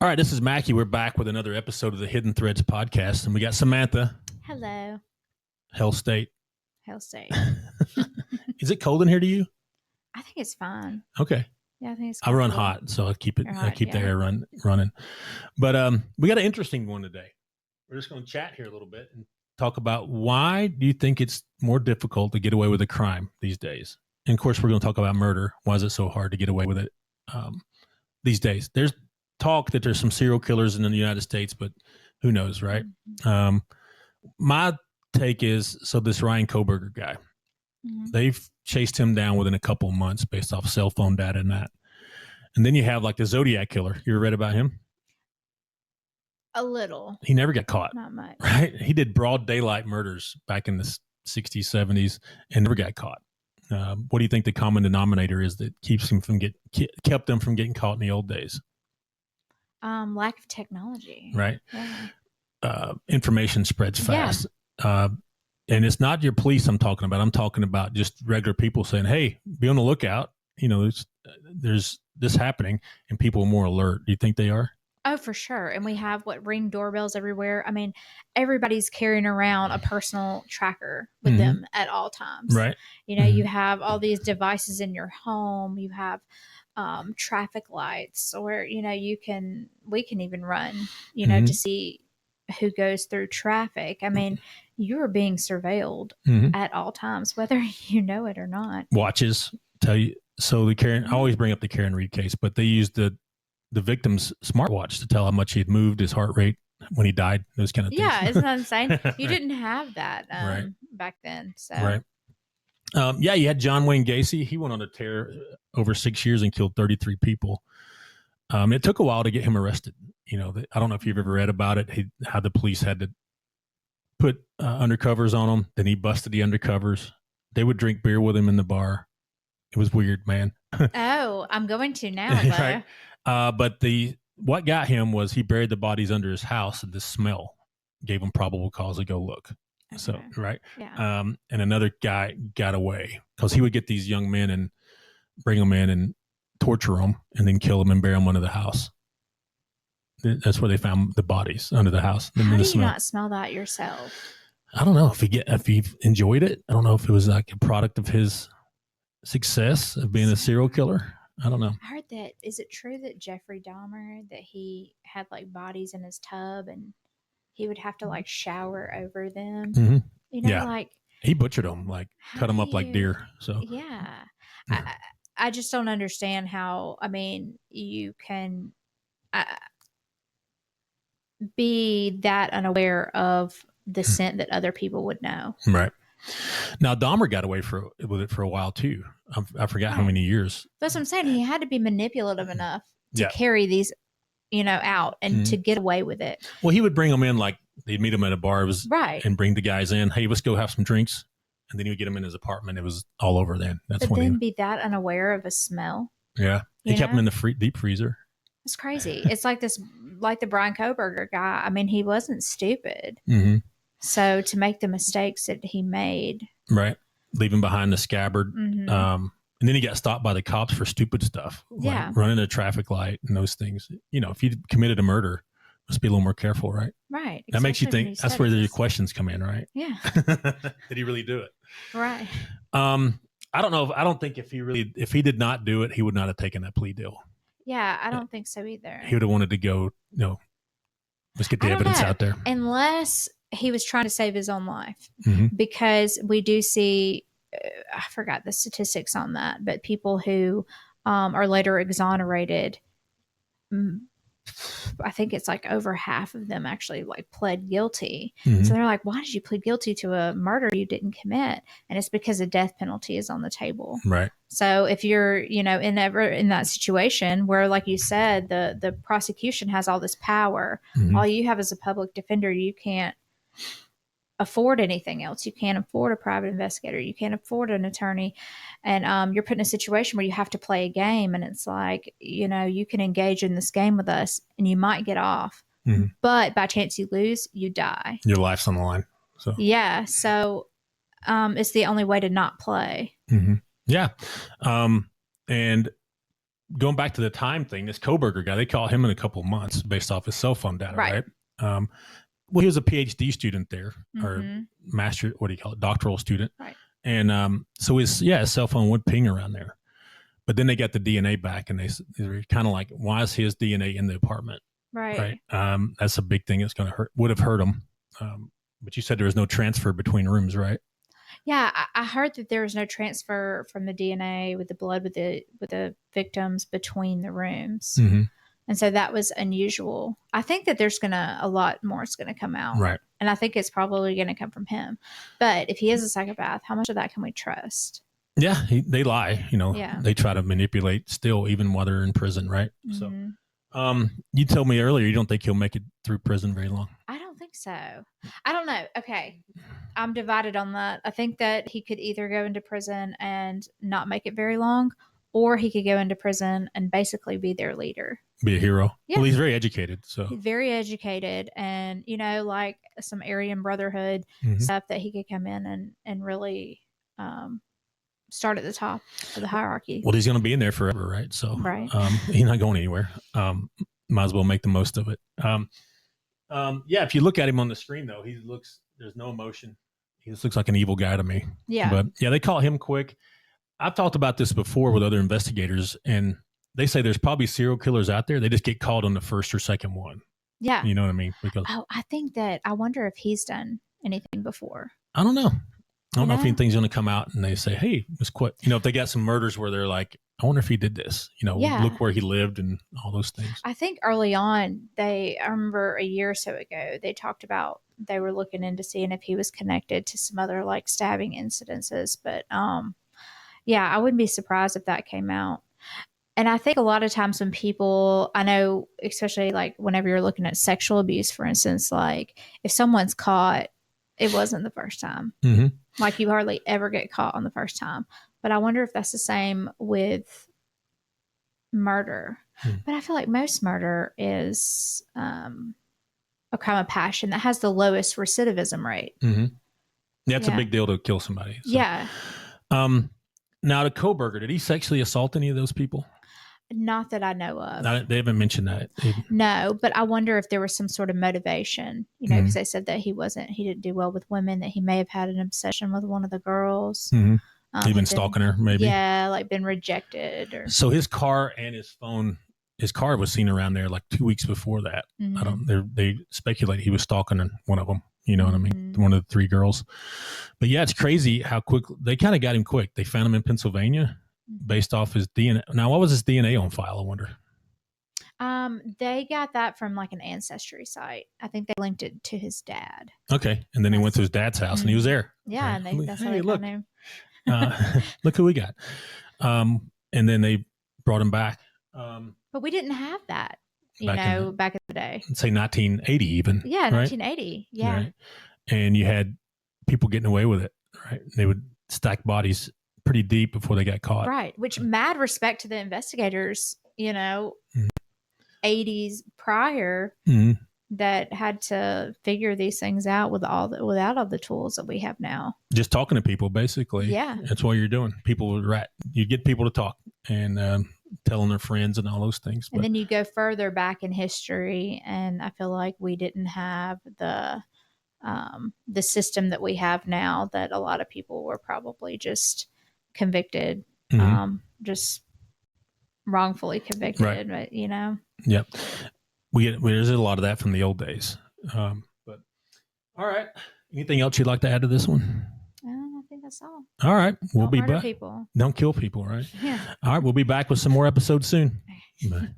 All right, this is Mackie. We're back with another episode of the Hidden Threads podcast, and we got Samantha, Hello, Hell State. Hell State. Is it cold in here to you? I think it's fine. Okay. Yeah, I think it's I run comfortable. hot, so I keep it. You're I hot, keep the yeah. air running. But we got an interesting one today. We're just going to chat here a little bit and talk about why do you think it's more difficult to get away with a crime these days? And of course, we're going to talk about murder. Why is it so hard to get away with it these days? There's talk that there's some serial killers in the United States, but who knows, right? Mhm. My take is, so this Ryan Koberger guy, they've chased him down within a couple of months based off cell phone data and that. And then you have like the Zodiac killer. You ever read about him? A little, He never got caught, not much. right? He did broad daylight murders back in the 60s, 70s, and never got caught. What do you think the common denominator is that keeps him from kept them from getting caught in the old days? Lack of technology. Right. Yeah. Information spreads fast. And it's not your police I'm talking about. I'm talking about just regular people saying, hey, be on the lookout. You know, there's this happening, and people are more alert. Do you think they are? Oh, for sure. And we have Ring doorbells everywhere. I mean, everybody's carrying around a personal tracker with them at all times. Right. You know, you have all these devices in your home. You have traffic lights, or we can even run, to see who goes through traffic. I mean, you are being surveilled at all times, whether you know it or not. Watches tell you. So the Karen, I always bring up the Karen Reed case, but they used the victim's smartwatch to tell how much he had moved, his heart rate when he died, those kind of things. Yeah, isn't that insane? You didn't have that back then. So right. Yeah, you had John Wayne Gacy. He went on a tear over 6 years and killed 33 people. It took a while to get him arrested. You know, I don't know if you've ever read about it, how the police had to put undercovers on him. Then he busted the undercovers. They would drink beer with him in the bar. It was weird, man. Oh, I'm going to now, though. Right. But what got him was he buried the bodies under his house, and the smell gave him probable cause to go look. Okay. So, right. Yeah. And another guy got away because he would get these young men and bring them in and torture them and then kill them and bury them under the house. That's where they found the bodies, under the house. How do you not smell that yourself? I don't know if he enjoyed it. I don't know if it was like a product of his success of being a serial killer. I don't know. I heard that. Is it true that Jeffrey Dahmer, that he had like bodies in his tub and he would have to like shower over them? Mm-hmm. You know, like he butchered them, like cut them up like deer. So yeah. I just don't understand how. I mean, you can be that unaware of the scent that other people would know. Right. Now, Dahmer got away with it for a while, too. I forgot how many years. That's what I'm saying. He had to be manipulative enough to carry these, out and to get away with it. Well, he would bring them in, like they'd meet him at a bar and bring the guys in. Hey, let's go have some drinks. And then he would get them in his apartment. It was all over then. But then be that unaware of a smell. Yeah. He kept them in the deep freezer. It's crazy. It's like the Brian Koberger guy. I mean, he wasn't stupid. So to make the mistakes that he made. Right. Leaving behind the scabbard. And then he got stopped by the cops for stupid stuff. Like running a traffic light and those things. You know, if you committed a murder, let's be a little more careful, right? Right. That makes you think. That's where your questions come in, right? Yeah. Did he really do it? Right. I don't know. I don't think if he did not do it, he would not have taken that plea deal. Yeah, I don't think so either. He would have wanted to go, let's get the evidence out there. Unless he was trying to save his own life. Because we do see, I forgot the statistics on that, but people who are later exonerated, I think it's like over half of them actually like pled guilty. So they're like, why did you plead guilty to a murder you didn't commit? And it's because a death penalty is on the table. Right. So if you're, in that situation where, like you said, the prosecution has all this power, all you have is a public defender. You can't afford anything else. You can't afford a private investigator. You can't afford an attorney. And you're put in a situation where you have to play a game. And it's like, you can engage in this game with us and you might get off. But by chance you lose, you die. Your life's on the line. So yeah. So it's the only way to not play. Yeah. And going back to the time thing, this Koberger guy, they caught him in a couple of months based off his cell phone data, right? Well, he was a PhD student there, or master, what do you call it, doctoral student. Right. And so his cell phone would ping around there. But then they got the DNA back, and they were kind of like, why is his DNA in the apartment? Right. That's a big thing. It's going to would have hurt him. But you said there was no transfer between rooms, right? Yeah, I heard that there was no transfer from the DNA with the blood with the victims between the rooms, and so that was unusual. I think that there's a lot more is going to come out, right? And I think it's probably going to come from him. But if he is a psychopath, how much of that can we trust? Yeah, they lie. They try to manipulate still, even while they're in prison, right? So, you told me earlier you don't think he'll make it through prison very long. I don't think so. I don't know. Okay. I'm divided on that. I think that he could either go into prison and not make it very long, or he could go into prison and basically be their leader. Be a hero. Yeah. Well, he's very educated. So he's very educated, and like some Aryan Brotherhood stuff that he could come in and really start at the top of the hierarchy. Well, he's going to be in there forever, right? So he's not going anywhere. Might as well make the most of it. If you look at him on the screen, though, there's no emotion. He just looks like an evil guy to me. Yeah. But they caught him quick. I've talked about this before with other investigators, and they say there's probably serial killers out there. They just get caught on the first or second one. Yeah. You know what I mean? Because I wonder if he's done anything before. I don't know. I don't know if anything's going to come out and they say, hey, let's quit. If they got some murders where they're like, I wonder if he did this, look where he lived and all those things. I think early on, I remember a year or so ago, they talked about, they were looking into seeing if he was connected to some other like stabbing incidences. But I wouldn't be surprised if that came out. And I think a lot of times when people, I know, especially like whenever you're looking at sexual abuse, for instance, like if someone's caught, it wasn't the first time. Like you hardly ever get caught on the first time. But I wonder if that's the same with murder. But I feel like most murder is a crime of passion that has the lowest recidivism rate. Yeah, it's a big deal to kill somebody. So. Yeah. Now, to Koberger, did he sexually assault any of those people? Not that I know of. No, they haven't mentioned that. No, but I wonder if there was some sort of motivation, because they said that he didn't do well with women, that he may have had an obsession with one of the girls. He'd been stalking her, maybe. Yeah, like been rejected. So his car and his phone, his car was seen around there like 2 weeks before that. They speculate he was stalking one of them. You know what I mean? One of the three girls. But yeah, it's crazy how quick they kind of got him quick. They found him in Pennsylvania based off his DNA. Now, what was his DNA on file, I wonder? They got that from like an ancestry site. I think they linked it to his dad. Okay. And then he went to his dad's house and he was there. Yeah. Right. And that's how they found him. Look who we got. And then they brought him back. But we didn't have that, back in the day. Let's say 1980 even. Yeah, right? 1980. Yeah. Right. And you had people getting away with it, right? They would stack bodies pretty deep before they got caught. Right. Which mad respect to the investigators, 80s prior that had to figure these things out without all the tools that we have now. Just talking to people, basically. Yeah. That's what you're doing. You get people to talk and telling their friends and all those things. And then you go further back in history, and I feel like we didn't have the system that we have now, that a lot of people were probably just convicted, just wrongfully convicted, right. But Yep. There's a lot of that from the old days. But all right. Anything else you'd like to add to this one? I think that's all. All right. We'll Don't be murder back. people. Don't kill people, right? Yeah. All right. We'll be back with some more episodes soon. Bye.